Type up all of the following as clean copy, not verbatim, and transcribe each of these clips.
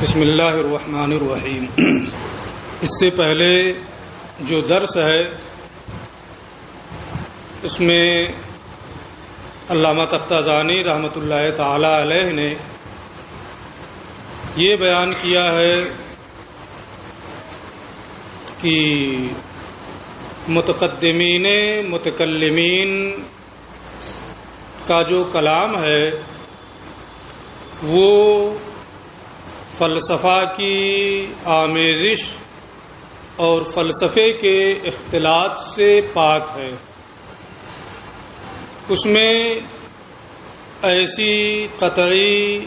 بسم اللہ الرحمن الرحیم۔ اس سے پہلے جو درس ہے اس میں علامہ تختازانی رحمۃ اللہ تعالی علیہ نے یہ بیان کیا ہے کہ متقدمین متکلمین کا جو کلام ہے وہ فلسفہ کی آمیزش اور فلسفے کے اختلاط سے پاک ہے۔ اس میں ایسی قطعی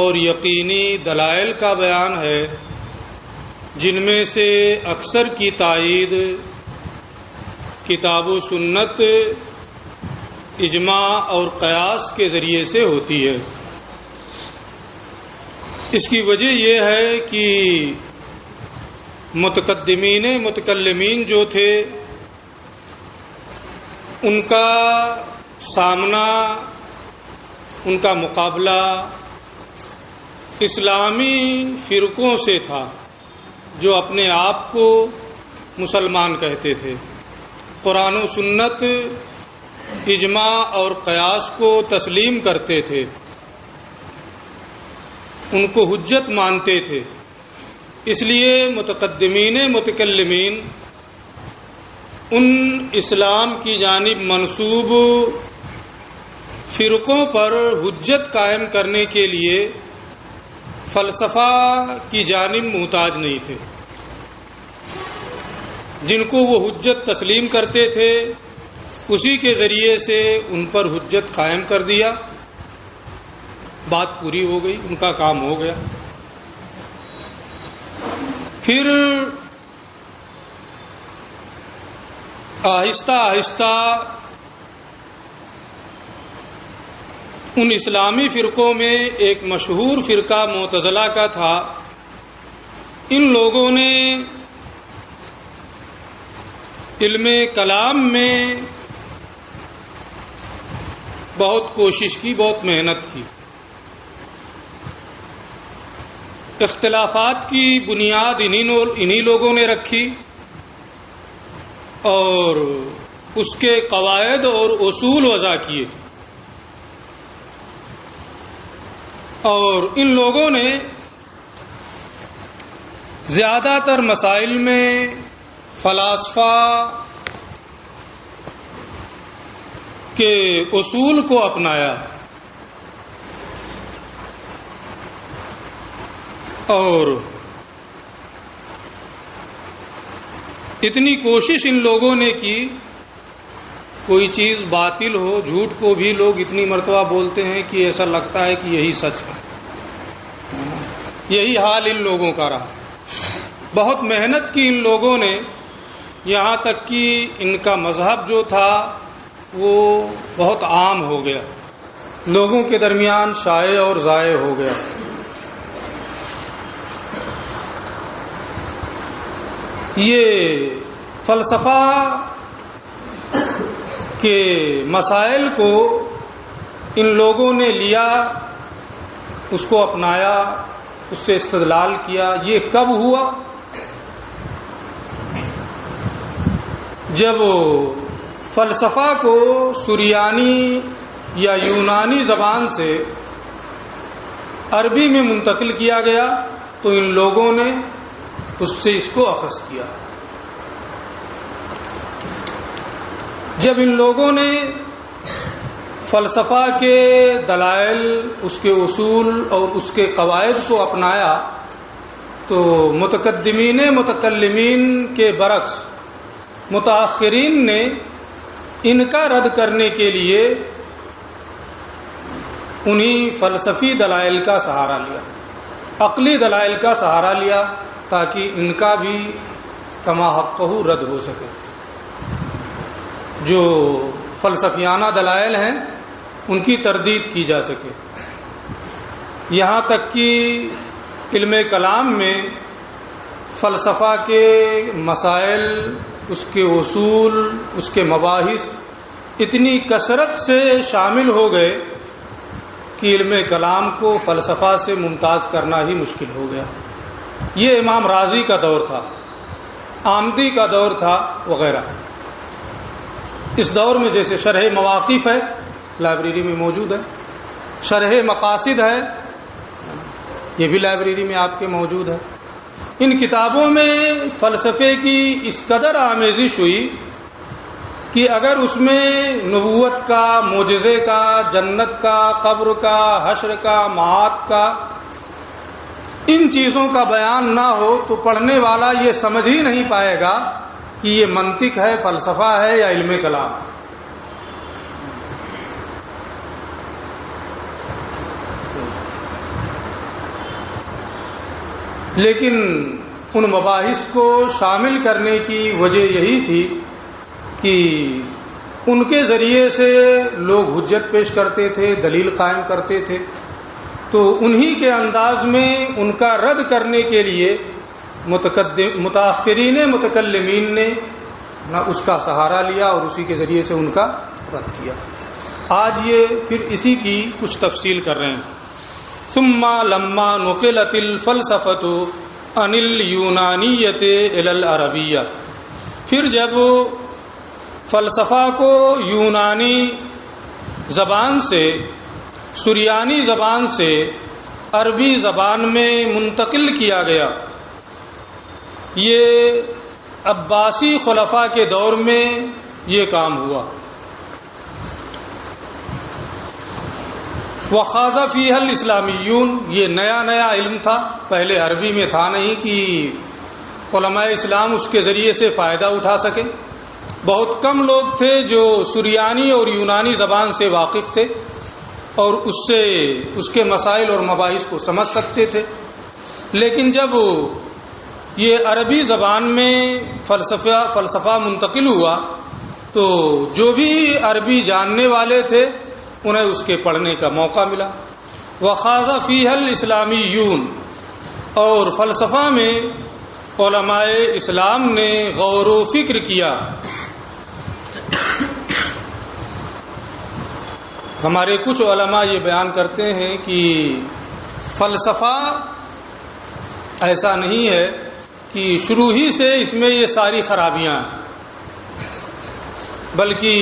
اور یقینی دلائل کا بیان ہے جن میں سے اکثر کی تائید کتاب و سنت، اجماع اور قیاس کے ذریعے سے ہوتی ہے۔ اس کی وجہ یہ ہے کہ متقدمین متکلمین جو تھے ان کا سامنا، ان کا مقابلہ اسلامی فرقوں سے تھا جو اپنے آپ کو مسلمان کہتے تھے، قرآن و سنت، اجماع اور قیاس کو تسلیم کرتے تھے، ان کو حجت مانتے تھے۔ اس لیے متقدمین متکلمین ان اسلام کی جانب منسوب فرقوں پر حجت قائم کرنے کے لیے فلسفہ کی جانب محتاج نہیں تھے۔ جن کو وہ حجت تسلیم کرتے تھے اسی کے ذریعے سے ان پر حجت قائم کر دیا، بات پوری ہو گئی، ان کا کام ہو گیا۔ پھر آہستہ آہستہ ان اسلامی فرقوں میں ایک مشہور فرقہ معتزلہ کا تھا۔ ان لوگوں نے علم کلام میں بہت کوشش کی، بہت محنت کی۔ اختلافات کی بنیاد انہی لوگوں نے رکھی اور اس کے قواعد اور اصول وضع کیے، اور ان لوگوں نے زیادہ تر مسائل میں فلاسفہ کے اصول کو اپنایا، اور اتنی کوشش ان لوگوں نے کی، کوئی چیز باطل ہو، جھوٹ کو بھی لوگ اتنی مرتبہ بولتے ہیں کہ ایسا لگتا ہے کہ یہی سچ ہے۔ یہی حال ان لوگوں کا رہا۔ بہت محنت کی ان لوگوں نے، یہاں تک کہ ان کا مذہب جو تھا وہ بہت عام ہو گیا، لوگوں کے درمیان شائع اور ذائع ہو گیا۔ یہ فلسفہ کے مسائل کو ان لوگوں نے لیا، اس کو اپنایا، اس سے استدلال کیا۔ یہ کب ہوا؟ جب فلسفہ کو سریانی یا یونانی زبان سے عربی میں منتقل کیا گیا تو ان لوگوں نے اس سے اس کو اخذ کیا۔ جب ان لوگوں نے فلسفہ کے دلائل، اس کے اصول اور اس کے قواعد کو اپنایا تو متقدمین متکلمین کے برعکس متاخرین نے ان کا رد کرنے کے لیے انہی فلسفی دلائل کا سہارا لیا، عقلی دلائل کا سہارا لیا، تاکہ ان کا بھی کما حقہ رد ہو سکے۔ جو فلسفیانہ دلائل ہیں ان کی تردید کی جا سکے۔ یہاں تک کہ علم کلام میں فلسفہ کے مسائل، اس کے اصول، اس کے مباحث اتنی کثرت سے شامل ہو گئے کہ علم کلام کو فلسفہ سے ممتاز کرنا ہی مشکل ہو گیا۔ یہ امام رازی کا دور تھا، آمدی کا دور تھا وغیرہ۔ اس دور میں جیسے شرح مواقف ہے، لائبریری میں موجود ہے، شرح مقاصد ہے، یہ بھی لائبریری میں آپ کے موجود ہے۔ ان کتابوں میں فلسفے کی اس قدر آمیزش ہوئی کہ اگر اس میں نبوت کا، معجزے کا، جنت کا، قبر کا، حشر کا، معاد کا، ان چیزوں کا بیان نہ ہو تو پڑھنے والا یہ سمجھ ہی نہیں پائے گا کہ یہ منطق ہے، فلسفہ ہے یا علم کلام۔ لیکن ان مباحث کو شامل کرنے کی وجہ یہی تھی کہ ان کے ذریعے سے لوگ حجت پیش کرتے تھے، دلیل قائم کرتے تھے، تو انہی کے انداز میں ان کا رد کرنے کے لیے متاخرین متکلمین نے اس کا سہارا لیا اور اسی کے ذریعے سے ان کا رد کیا۔ آج یہ پھر اسی کی کچھ تفصیل کر رہے ہیں۔ ثم لما نقلت الفلسفۃ عن اليونانیۃ الی العربیہ، پھر جب فلسفہ کو یونانی زبان سے، سریانی زبان سے عربی زبان میں منتقل کیا گیا، یہ عباسی خلفاء کے دور میں یہ کام ہوا۔ وخاض فیہا الاسلامیون، یہ نیا علم تھا، پہلے عربی میں تھا نہیں کہ علماء اسلام اس کے ذریعے سے فائدہ اٹھا سکے۔ بہت کم لوگ تھے جو سریانی اور یونانی زبان سے واقف تھے اور اس کے مسائل اور مباحث کو سمجھ سکتے تھے۔ لیکن جب یہ عربی زبان میں فلسفہ منتقل ہوا تو جو بھی عربی جاننے والے تھے انہیں اس کے پڑھنے کا موقع ملا۔ وخاض فیہا الاسلامیون، اور فلسفہ میں علماء اسلام نے غور و فکر کیا۔ ہمارے کچھ علماء یہ بیان کرتے ہیں کہ فلسفہ ایسا نہیں ہے کہ شروع ہی سے اس میں یہ ساری خرابیاں ہیں، بلکہ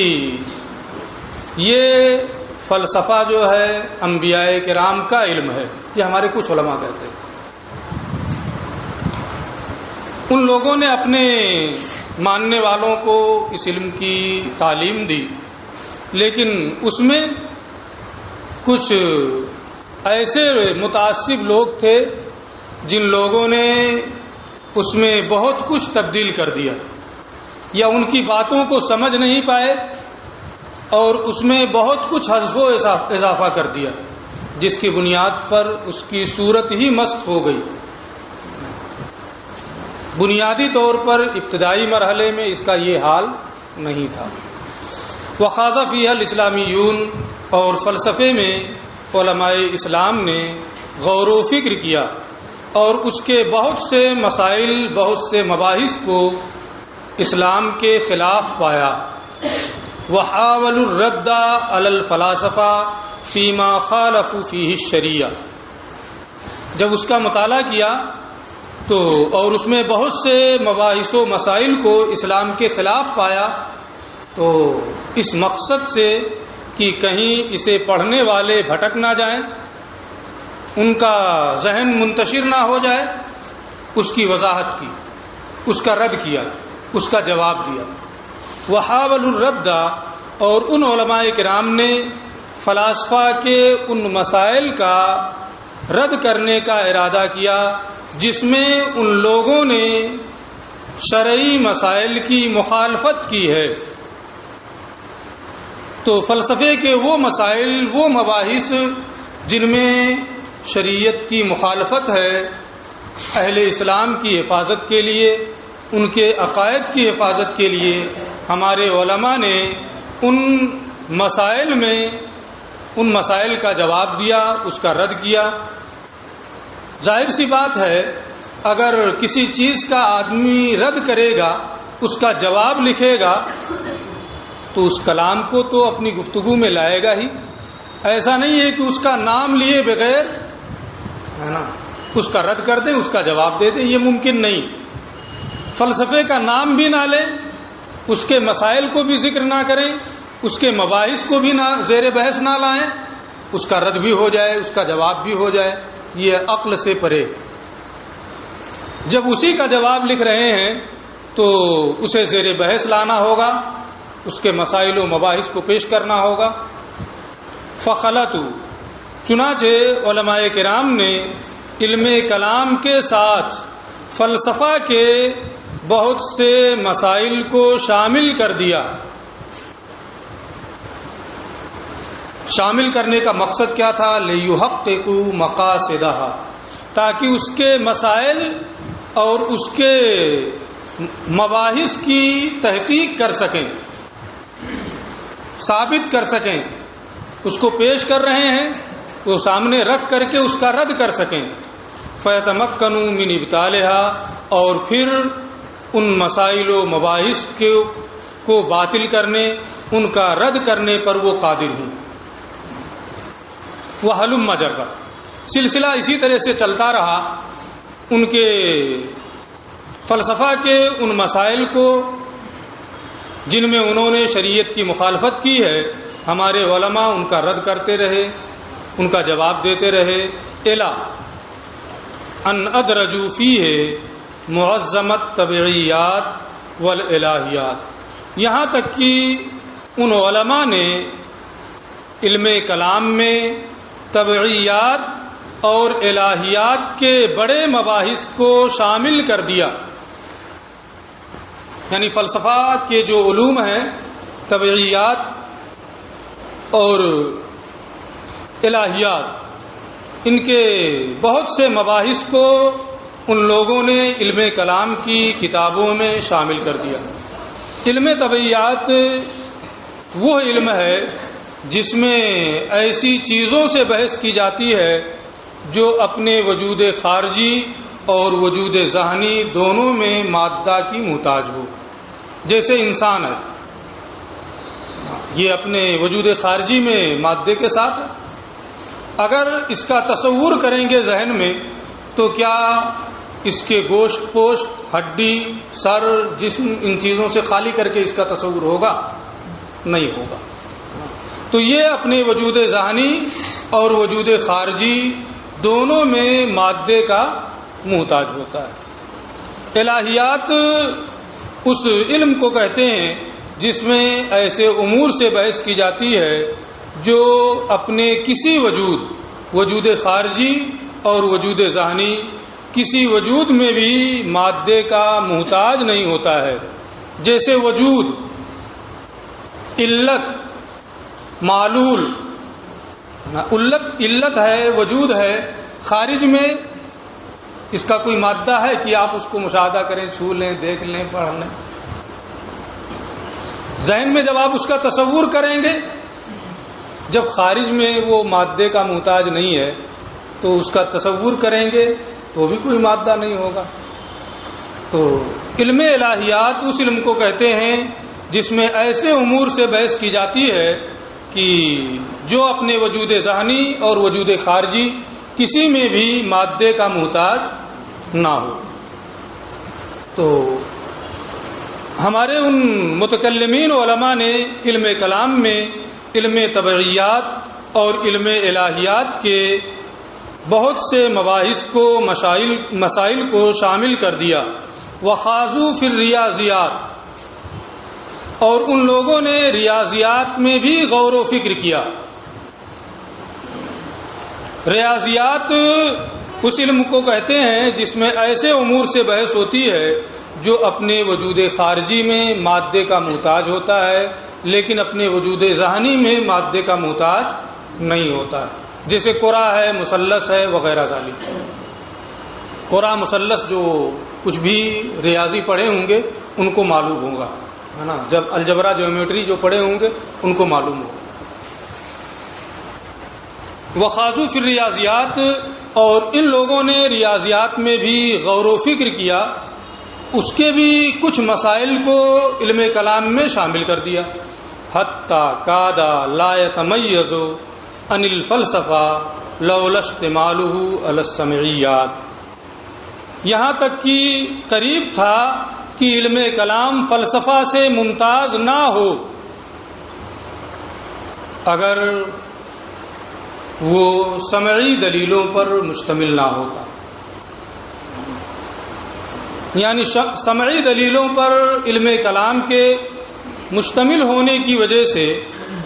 یہ فلسفہ جو ہے انبیاء کرام کا علم ہے، یہ ہمارے کچھ علماء کہتے ہیں۔ ان لوگوں نے اپنے ماننے والوں کو اس علم کی تعلیم دی، لیکن اس میں کچھ ایسے متعصب لوگ تھے جن لوگوں نے اس میں بہت کچھ تبدیل کر دیا، یا ان کی باتوں کو سمجھ نہیں پائے اور اس میں بہت کچھ حذف و اضافہ کر دیا، جس کی بنیاد پر اس کی صورت ہی مسخ ہو گئی۔ بنیادی طور پر ابتدائی مرحلے میں اس کا یہ حال نہیں تھا۔ وخاض فیہا الاسلامیون، اور فلسفے میں علماء اسلام نے غور و فکر کیا اور اس کے بہت سے مسائل، بہت سے مباحث کو اسلام کے خلاف پایا۔ وحاولوا الرد علی الفلاسفہ فیما خالفوا فیہ الشریعہ، جب اس کا مطالعہ کیا تو اور اس میں بہت سے مباحث و مسائل کو اسلام کے خلاف پایا، تو اس مقصد سے کہ کہیں اسے پڑھنے والے بھٹک نہ جائیں، ان کا ذہن منتشر نہ ہو جائے، اس کی وضاحت کی، اس کا رد کیا، اس کا جواب دیا۔ وحاولوا الرد، اور ان علماء کرام نے فلاسفہ کے ان مسائل کا رد کرنے کا ارادہ کیا جس میں ان لوگوں نے شرعی مسائل کی مخالفت کی ہے۔ تو فلسفے کے وہ مسائل، وہ مباحث جن میں شریعت کی مخالفت ہے، اہل اسلام کی حفاظت کے لیے، ان کے عقائد کی حفاظت کے لیے ہمارے علماء نے ان مسائل کا جواب دیا، اس کا رد کیا۔ ظاہر سی بات ہے، اگر کسی چیز کا آدمی رد کرے گا، اس کا جواب لکھے گا، تو اس کلام کو تو اپنی گفتگو میں لائے گا ہی، ایسا نہیں ہے کہ اس کا نام لیے بغیر ہے نا اس کا رد کر دیں، اس کا جواب دے دیں، یہ ممکن نہیں۔ فلسفے کا نام بھی نہ لیں، اس کے مسائل کو بھی ذکر نہ کریں، اس کے مباحث کو بھی نہ زیر بحث نہ لائیں، اس کا رد بھی ہو جائے، اس کا جواب بھی ہو جائے، یہ عقل سے پرے۔ جب اسی کا جواب لکھ رہے ہیں تو اسے زیر بحث لانا ہوگا، اس کے مسائل و مباحث کو پیش کرنا ہوگا۔ فخلت، چنانچہ علماء کرام نے علم کلام کے ساتھ فلسفہ کے بہت سے مسائل کو شامل کر دیا۔ شامل کرنے کا مقصد کیا تھا؟ لِيُحَقِّقُوا مَقَاصِدَهَا، تاکہ اس کے مسائل اور اس کے مباحث کی تحقیق کر سکیں، ثابت کر سکیں۔ اس کو پیش کر رہے ہیں وہ سامنے رکھ کر کے اس کا رد کر سکیں۔ فَيَتَمَكَّنُوا مِنْ إِبْطَالِهَا، اور پھر ان مسائل و مباحث کو باطل کرنے، ان کا رد کرنے پر وہ قادر ہوں۔ وَهَلُمَّ جَرًّا، سلسلہ اسی طرح سے چلتا رہا۔ ان کے فلسفہ کے ان مسائل کو جن میں انہوں نے شریعت کی مخالفت کی ہے، ہمارے علماء ان کا رد کرتے رہے، ان کا جواب دیتے رہے۔ الا ان ادرجوا فیہ معظمت طبعیات والالہیات، یہاں تک کہ ان علماء نے علم کلام میں طبعیات اور الہیات کے بڑے مباحث کو شامل کر دیا۔ یعنی فلسفہ کے جو علوم ہیں، طبعیات اور الہیات، ان کے بہت سے مباحث کو ان لوگوں نے علم کلام کی کتابوں میں شامل کر دیا۔ علم طبعیات وہ علم ہے جس میں ایسی چیزوں سے بحث کی جاتی ہے جو اپنے وجود خارجی اور وجود ذہنی دونوں میں مادہ کی محتاج ہو۔ جیسے انسان ہے، یہ اپنے وجود خارجی میں مادے کے ساتھ ہے۔ اگر اس کا تصور کریں گے ذہن میں تو کیا اس کے گوشت پوشت، ہڈی، سر، جسم، ان چیزوں سے خالی کر کے اس کا تصور ہوگا؟ نہیں ہوگا۔ تو یہ اپنے وجود ذہنی اور وجود خارجی دونوں میں مادے کا محتاج ہوتا ہے۔ الہیات اس علم کو کہتے ہیں جس میں ایسے امور سے بحث کی جاتی ہے جو اپنے کسی وجود خارجی اور وجود ذہنی کسی وجود میں بھی مادے کا محتاج نہیں ہوتا ہے۔ جیسے وجود، علت، معلول، علت ہے، وجود ہے، خارج میں اس کا کوئی مادہ ہے کہ آپ اس کو مشاہدہ کریں، چھو لیں، دیکھ لیں، پڑھ لیں؟ ذہن میں جب آپ اس کا تصور کریں گے، جب خارج میں وہ مادے کا محتاج نہیں ہے تو اس کا تصور کریں گے تو بھی کوئی مادہ نہیں ہوگا۔ تو علم الہیات اس علم کو کہتے ہیں جس میں ایسے امور سے بحث کی جاتی ہے کہ جو اپنے وجود ذہنی اور وجود خارجی کسی میں بھی مادے کا محتاج نہ ہو۔ تو ہمارے ان متکلمین علماء نے علم کلام میں علم طبعیات اور علم الہیات کے بہت سے مباحث کو، مسائل کو شامل کر دیا۔ وخاضوا فی الریاضیات، اور ان لوگوں نے ریاضیات میں بھی غور و فکر کیا۔ ریاضیات اس علم کو کہتے ہیں جس میں ایسے امور سے بحث ہوتی ہے جو اپنے وجود خارجی میں مادے کا محتاج ہوتا ہے لیکن اپنے وجود ذہنی میں مادے کا محتاج نہیں ہوتا ہے۔ جیسے قرآ ہے، مثلث ہے، وغیرہ ذالک۔ قرآ، مثلث جو کچھ بھی ریاضی پڑھے ہوں گے ان کو معلوم ہوگا، ہے نا؟ جب الجبرا، جیومیٹری جو پڑھے ہوں گے ان کو معلوم ہوگا۔ وخاضوا فی الریاضیات، اور ان لوگوں نے ریاضیات میں بھی غور و فکر کیا، اس کے بھی کچھ مسائل کو علم کلام میں شامل کر دیا۔ حتی کادا لا یتمیز، عن الفلسفہ لولا اشتمالہ علی السمعیات، یہاں تک کہ قریب تھا کہ علم کلام فلسفہ سے ممتاز نہ ہو اگر وہ سمعی دلیلوں پر مشتمل نہ ہوتا، یعنی سمعی دلیلوں پر علم کلام کے مشتمل ہونے کی وجہ سے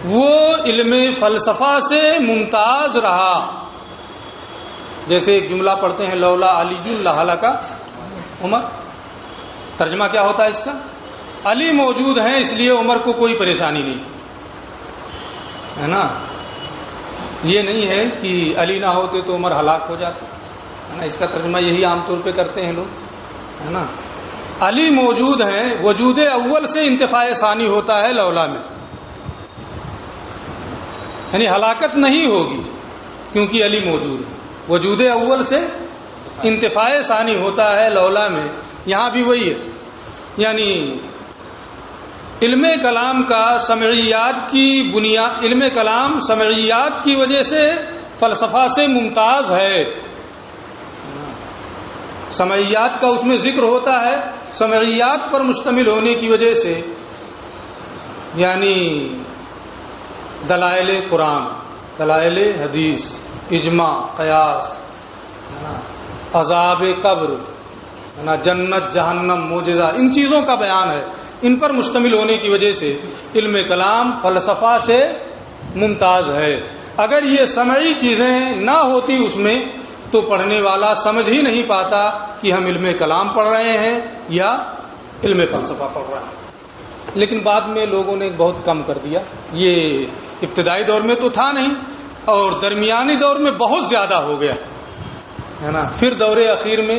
وہ علم فلسفہ سے ممتاز رہا۔ جیسے ایک جملہ پڑھتے ہیں لولا علی لہلک عمر، ترجمہ کیا ہوتا ہے اس کا؟ علی موجود ہیں اس لیے عمر کو کوئی پریشانی نہیں، ہے نا؟ یہ نہیں ہے کہ علی نہ ہوتے تو عمر ہلاک ہو جاتا، ہے نا؟ اس کا ترجمہ یہی عام طور پہ کرتے ہیں لوگ، ہے نا؟ علی موجود ہیں، وجود اول سے انتفاع ثانی ہوتا ہے لولا میں، یعنی ہلاکت نہیں ہوگی کیونکہ علی موجود ہے، وجود اول سے انتفاع ثانی ہوتا ہے لولا میں، یہاں بھی وہی ہے، یعنی علم کلام کا سمعیات کی بنیاد، علم کلام سمعیات کی وجہ سے فلسفہ سے ممتاز ہے، سمعیات کا اس میں ذکر ہوتا ہے، سمعیات پر مشتمل ہونے کی وجہ سے، یعنی دلائل قرآن، دلائل حدیث، اجماع، قیاس، عذاب قبر، جنت جہنم، معجزہ، ان چیزوں کا بیان ہے، ان پر مشتمل ہونے کی وجہ سے علم کلام فلسفہ سے ممتاز ہے۔ اگر یہ سمعی چیزیں نہ ہوتی اس میں تو پڑھنے والا سمجھ ہی نہیں پاتا کہ ہم علم کلام پڑھ رہے ہیں یا علم فلسفہ پڑھ رہے ہیں، لیکن بعد میں لوگوں نے بہت کم کر دیا، یہ ابتدائی دور میں تو تھا نہیں اور درمیانی دور میں بہت زیادہ ہو گیا، ہے نا؟ پھر دور اخیر میں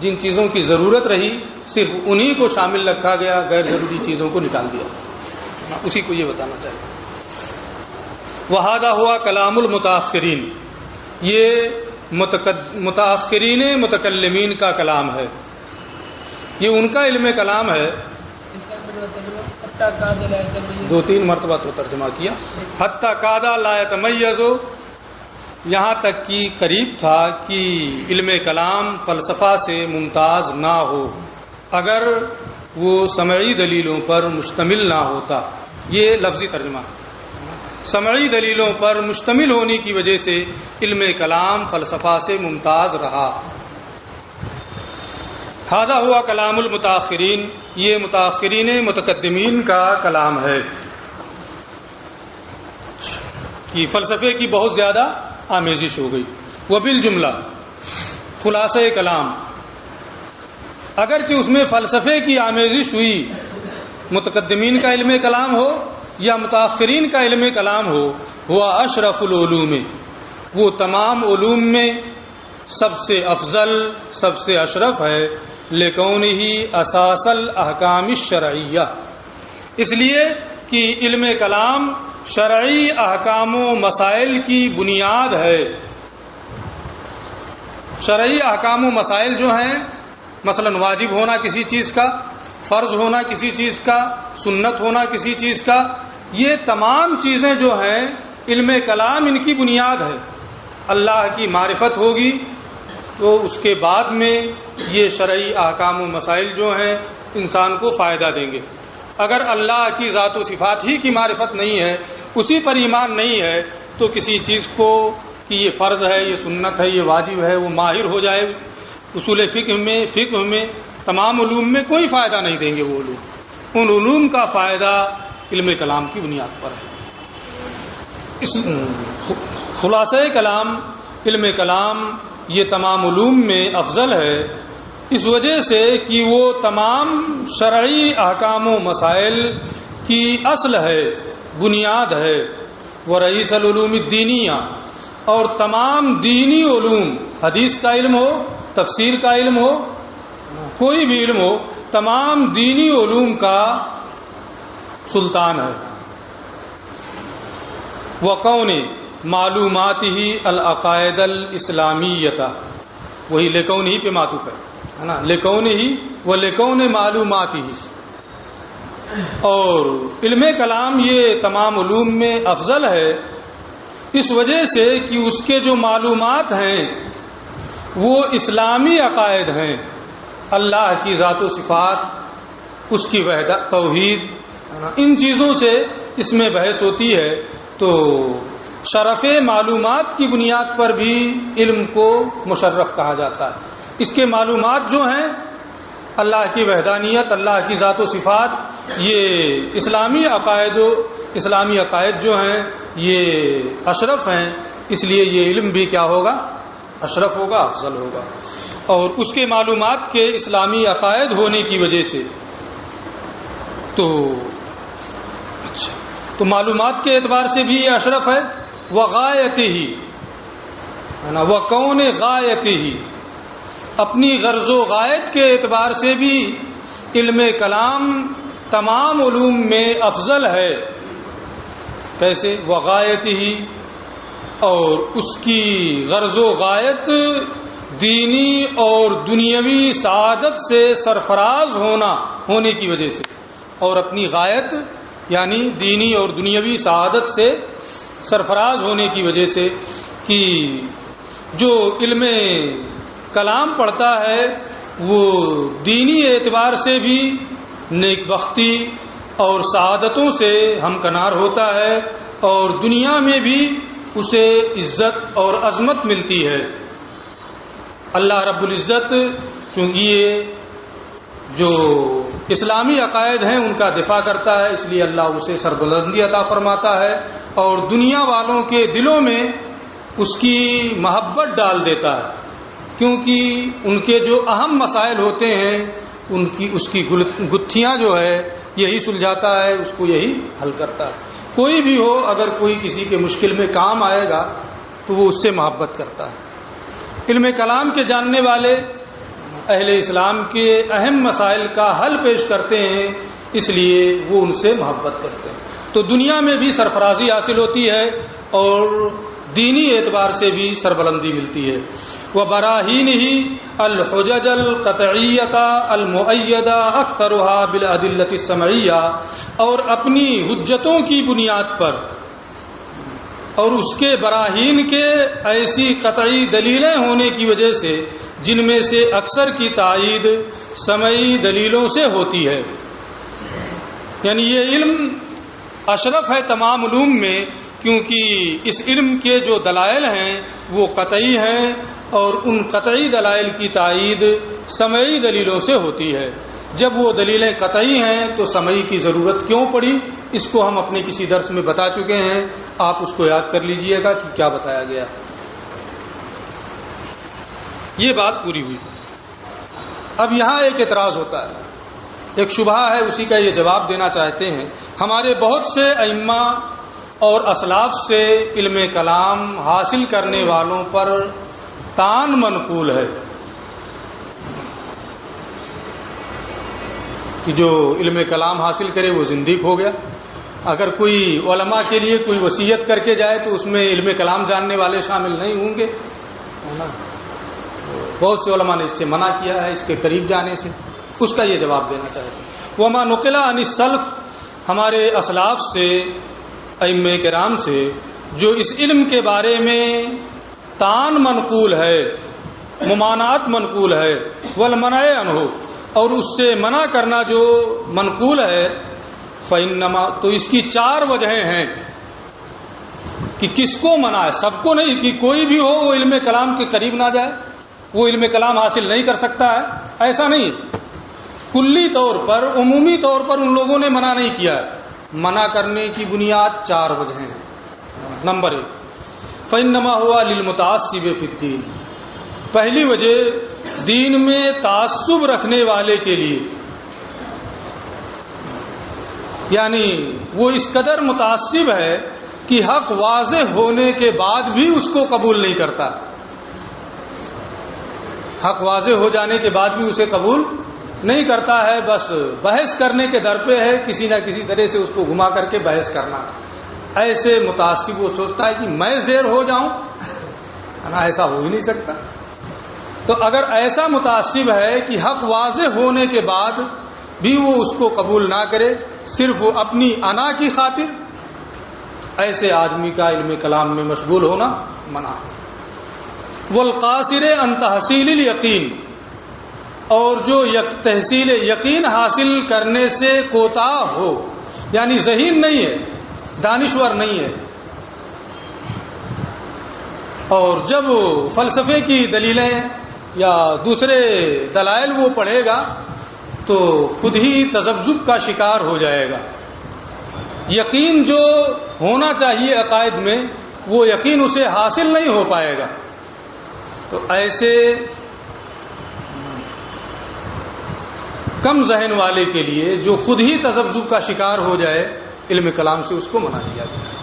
جن چیزوں کی ضرورت رہی صرف انہی کو شامل رکھا گیا، غیر ضروری چیزوں کو نکال دیا، اسی کو یہ بتانا چاہیے۔ وہذا ہوا کلام المتاخرین، یہ متاخرین متکلمین کا کلام ہے، یہ ان کا علم کلام ہے۔ دو تین مرتبہ تو ترجمہ کیا، حتی کادا لا یتمیز، یہاں تک کہ قریب تھا کہ علم کلام فلسفہ سے ممتاز نہ ہو اگر وہ سمعی دلیلوں پر مشتمل نہ ہوتا، یہ لفظی ترجمہ، سمعی دلیلوں پر مشتمل ہونے کی وجہ سے علم کلام فلسفہ سے ممتاز رہا۔ ھذا ہوا کلام المتاخرین، یہ متاخرین متقدمین کا کلام ہے کہ فلسفے کی بہت زیادہ آمیزش ہو گئی۔ وبالجملہ خلاصہ کلام، اگرچہ اس میں فلسفے کی آمیزش ہوئی، متقدمین کا علم کلام ہو یا متاخرین کا علم کلام ہو، ہوا اشرف العلوم، وہ تمام علوم میں سب سے افضل، سب سے اشرف ہے، لکونہ اساس الاحکام الشرعیہ، اس لیے کہ علم کلام شرعی احکام و مسائل کی بنیاد ہے۔ شرعی احکام و مسائل جو ہیں، مثلا واجب ہونا کسی چیز کا، فرض ہونا کسی چیز کا، سنت ہونا کسی چیز کا، یہ تمام چیزیں جو ہیں علم کلام ان کی بنیاد ہے۔ اللہ کی معرفت ہوگی تو اس کے بعد میں یہ شرعی احکام و مسائل جو ہیں انسان کو فائدہ دیں گے۔ اگر اللہ کی ذات و صفات ہی کی معرفت نہیں ہے، اسی پر ایمان نہیں ہے، تو کسی چیز کو کہ یہ فرض ہے، یہ سنت ہے، یہ واجب ہے، وہ ماہر ہو جائے اصول فقہ میں تمام علوم میں کوئی فائدہ نہیں دیں گے وہ علوم۔ ان علوم کا فائدہ علم کلام کی بنیاد پر ہے۔ اس خلاصہ کلام، علم کلام یہ تمام علوم میں افضل ہے، اس وجہ سے کہ وہ تمام شرعی احکام و مسائل کی اصل ہے، بنیاد ہے۔ ورئیس العلوم الدینیہ، اور تمام دینی علوم، حدیث کا علم ہو، تفسیر کا علم ہو، کوئی بھی علم ہو، تمام دینی علوم کا سلطان ہے۔ وقون معلومات ہی العقائد الاسلامیہ، وہی لکون ہی پہ معطوف ہے نا، لکون ہی و لکون معلومات ہی۔ اور علم کلام یہ تمام علوم میں افضل ہے، اس وجہ سے کہ اس کے جو معلومات ہیں وہ اسلامی عقائد ہیں، اللہ کی ذات و صفات، اس کی وحدت، توحید، ان چیزوں سے اس میں بحث ہوتی ہے۔ تو شرف معلومات کی بنیاد پر بھی علم کو مشرف کہا جاتا ہے۔ اس کے معلومات جو ہیں اللہ کی وحدانیت، اللہ کی ذات و صفات، یہ اسلامی عقائد جو ہیں یہ اشرف ہیں، اس لیے یہ علم بھی کیا ہوگا؟ اشرف ہوگا، افضل ہوگا۔ اور اس کے معلومات کے اسلامی عقائد ہونے کی وجہ سے تو معلومات کے اعتبار سے بھی یہ اشرف ہے، وغایتہ، وکون غایتہ، اپنی غرض و غایت کے اعتبار سے بھی علم کلام تمام علوم میں افضل ہے۔ کیسے؟ وغایتہ، اور اس کی غرض و غایت دینی اور دنیاوی سعادت سے سرفراز ہونے کی وجہ سے، اور اپنی غایت یعنی دینی اور دنیاوی سعادت سے سرفراز ہونے کی وجہ سے کہ جو علم کلام پڑھتا ہے وہ دینی اعتبار سے بھی نیک بختی اور سعادتوں سے ہمکنار ہوتا ہے، اور دنیا میں بھی اسے عزت اور عظمت ملتی ہے۔ اللہ رب العزت چونکہ یہ جو اسلامی عقائد ہیں ان کا دفاع کرتا ہے، اس لیے اللہ اسے سربلندی عطا فرماتا ہے اور دنیا والوں کے دلوں میں اس کی محبت ڈال دیتا ہے، کیونکہ ان کے جو اہم مسائل ہوتے ہیں اس کی گتھیاں جو ہے یہی سلجھاتا ہے، اس کو یہی حل کرتا ہے۔ کوئی بھی ہو، اگر کوئی کسی کے مشکل میں کام آئے گا تو وہ اس سے محبت کرتا ہے۔ علم کلام کے جاننے والے اہل اسلام کے اہم مسائل کا حل پیش کرتے ہیں، اس لیے وہ ان سے محبت کرتے ہیں، تو دنیا میں بھی سرفرازی حاصل ہوتی ہے اور دینی اعتبار سے بھی سربلندی ملتی ہے۔ وَبَرَاهِينِهِ الْحُجَجَ الْقَطْعِيَّةَ الْمُؤَيَّدَةَ أَكْثَرُهَا بِالْأَدِلَّةِ السَّمْعِيَّةِ، اور اپنی حجتوں کی بنیاد پر اور اس کے براہین کے ایسی قطعی دلیلیں ہونے کی وجہ سے جن میں سے اکثر کی تائید سمعی دلیلوں سے ہوتی ہے، یعنی یہ علم اشرف ہے تمام علوم میں، کیونکہ اس علم کے جو دلائل ہیں وہ قطعی ہیں اور ان قطعی دلائل کی تائید سمعی دلیلوں سے ہوتی ہے۔ جب وہ دلیلیں قطعی ہیں تو سمعی کی ضرورت کیوں پڑی؟ اس کو ہم اپنے کسی درس میں بتا چکے ہیں، آپ اس کو یاد کر لیجئے گا کہ کیا بتایا گیا۔ یہ بات پوری ہوئی۔ اب یہاں ایک اعتراض ہوتا ہے، ایک شبہہ ہے، اسی کا یہ جواب دینا چاہتے ہیں۔ ہمارے بہت سے ائمہ اور اسلاف سے علم کلام حاصل کرنے والوں پر تان منقول ہے کہ جو علم کلام حاصل کرے وہ زندیق ہو گیا۔ اگر کوئی علماء کے لیے کوئی وصیت کر کے جائے تو اس میں علم کلام جاننے والے شامل نہیں ہوں گے، بہت سے علماء نے اس سے منع کیا ہے، اس کے قریب جانے سے۔ اس کا یہ جواب دینا چاہتے ہیں۔ وما نقل عن السلف، ہمارے اسلاف سے ائمہ کرام سے جو اس علم کے بارے میں تان منقول ہے، ممانعت منقول ہے، والمنع عنہ، اور اس سے منع کرنا جو منقول ہے، فإنما، تو اس کی 4 وجہیں ہیں کہ کس کو منع ہے۔ سب کو نہیں کہ کوئی بھی ہو وہ علم کلام کے قریب نہ جائے، وہ علم کلام حاصل نہیں کر سکتا ہے، ایسا نہیں۔ کلی طور پر، عمومی طور پر ان لوگوں نے منع نہیں کیا ہے۔ منع کرنے کی بنیاد 4 وجہیں ہیں۔ نمبر 1، فإنما هو للمتعصب فی الدین، پہلی وجہ دین میں تعصب رکھنے والے کے لیے، یعنی وہ اس قدر متعصب ہے کہ حق واضح ہونے کے بعد بھی اس کو قبول نہیں کرتا، حق واضح ہو جانے کے بعد بھی اسے قبول نہیں کرتا ہے، بس بحث کرنے کے در پہ ہے، کسی نہ کسی طرح سے اس کو گھما کر کے بحث کرنا۔ ایسے متعصب وہ سوچتا ہے کہ میں زیر ہو جاؤں، ایسا ہو ہی نہیں سکتا۔ تو اگر ایسا متعصب ہے کہ حق واضح ہونے کے بعد بھی وہ اس کو قبول نہ کرے، صرف وہ اپنی انا کی خاطر ایسے آدمی کا علم کلام میں مشغول ہونا منع ہے۔ والقاصر عن تحصیل الیقین، اور جو تحصیل یقین حاصل کرنے سے کوتاہ ہو، یعنی ذہین نہیں ہے، دانشور نہیں ہے، اور جب فلسفے کی دلیلیں یا دوسرے دلائل وہ پڑھے گا تو خود ہی تذبذب کا شکار ہو جائے گا۔ یقین جو ہونا چاہیے عقائد میں، وہ یقین اسے حاصل نہیں ہو پائے گا۔ تو ایسے کم ذہن والے کے لیے جو خود ہی تذبذب کا شکار ہو جائے، علم کلام سے اس کو منع کیا گیا ہے۔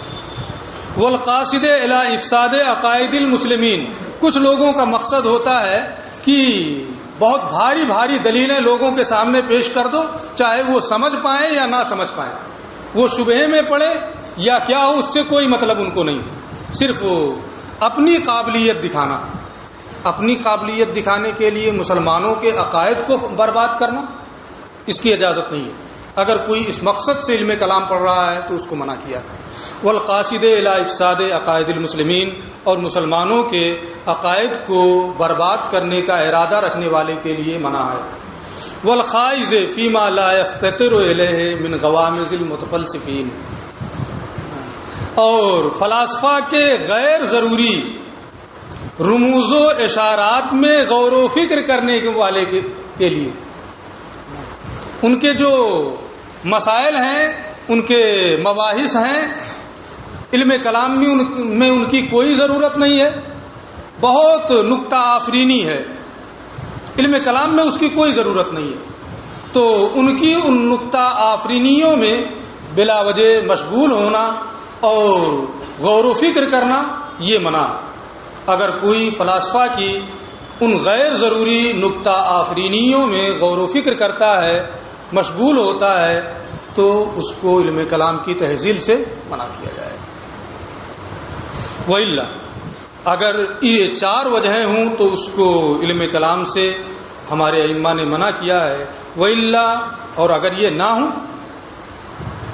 والقاصد الی افساد عقائد المسلمین، کچھ لوگوں کا مقصد ہوتا ہے کہ بہت بھاری بھاری دلیلیں لوگوں کے سامنے پیش کر دو، چاہے وہ سمجھ پائیں یا نہ سمجھ پائیں، وہ شبہے میں پڑے یا کیا ہو، اس سے کوئی مطلب ان کو نہیں، صرف وہ اپنی قابلیت دکھانا، اپنی قابلیت دکھانے کے لیے مسلمانوں کے عقائد کو برباد کرنا، اس کی اجازت نہیں ہے۔ اگر کوئی اس مقصد سے علم کلام پڑھ رہا ہے تو اس کو منع کیا۔ والقاصد الی افساد عقائد المسلمین، اور مسلمانوں کے عقائد کو برباد کرنے کا ارادہ رکھنے والے کے لیے منع ہے۔ والخائض فیما لا یفتقر الیہ من غوامض المتفلسفین، اور فلاسفہ کے غیر ضروری رموز و اشارات میں غور و فکر کرنے والے کے لیے، ان کے جو مسائل ہیں، ان کے مباحث ہیں، علم کلام میں ان کی کوئی ضرورت نہیں ہے، بہت نکتہ آفرینی ہے، علم کلام میں اس کی کوئی ضرورت نہیں ہے، تو ان کی ان نکتہ آفرینیوں میں بلا وجہ مشغول ہونا اور غور و فکر کرنا یہ منع۔ اگر کوئی فلاسفہ کی ان غیر ضروری نکتہ آفرینیوں میں غور و فکر کرتا ہے، مشغول ہوتا ہے، تو اس کو علم کلام کی تہذیب سے منع کیا جائے۔ وَإِلَّا، اگر یہ 4 وجہیں ہوں تو اس کو علم کلام سے ہمارے ائمہ نے منع کیا ہے۔ وَإِلَّا، اور اگر یہ نہ ہوں،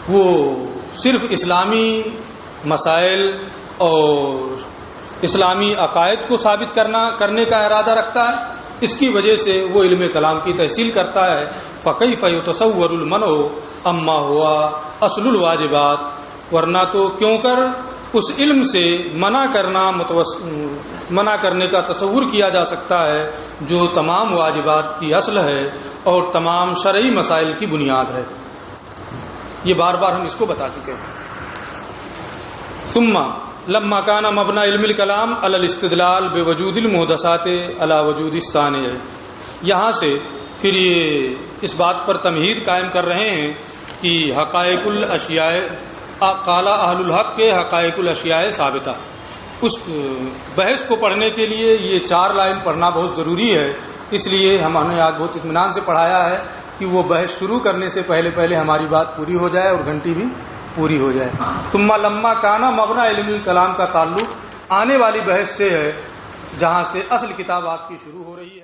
وہ صرف اسلامی مسائل اور اسلامی عقائد کو ثابت کرنے کا ارادہ رکھتا ہے، اس کی وجہ سے وہ علم کلام کی تحصیل کرتا ہے، فَكَيْفَ يُتَصَوَّرُ الْمَنْعُ عَمَّا هُوَ اصل الواجبات، ورنہ تو کیوں کر اس علم سے منع کرنے کا تصور کیا جا سکتا ہے جو تمام واجبات کی اصل ہے اور تمام شرعی مسائل کی بنیاد ہے۔ یہ بار بار ہم اس کو بتا چکے ہیں۔ ثم لما كان مبنى علم الكلام على الاستدلال بوجود المحدثات على وجود الصانع، یہاں سے پھر یہ اس بات پر تمہید قائم کر رہے ہیں کہ حقائق الاشیاء، قال اہل الحق کے حقائق الاشیاء ثابتہ، اس بحث کو پڑھنے کے لیے یہ 4 لائن پڑھنا بہت ضروری ہے، اس لیے ہم نے آج بہت اطمینان سے پڑھایا ہے کہ وہ بحث شروع کرنے سے پہلے ہماری بات پوری ہو جائے اور گھنٹی بھی پوری ہو جائے۔ ثم لما کانا مبنی علم الکلام کا تعلق آنے والی بحث سے ہے، جہاں سے اصل کتاب آپ کی شروع ہو رہی ہے۔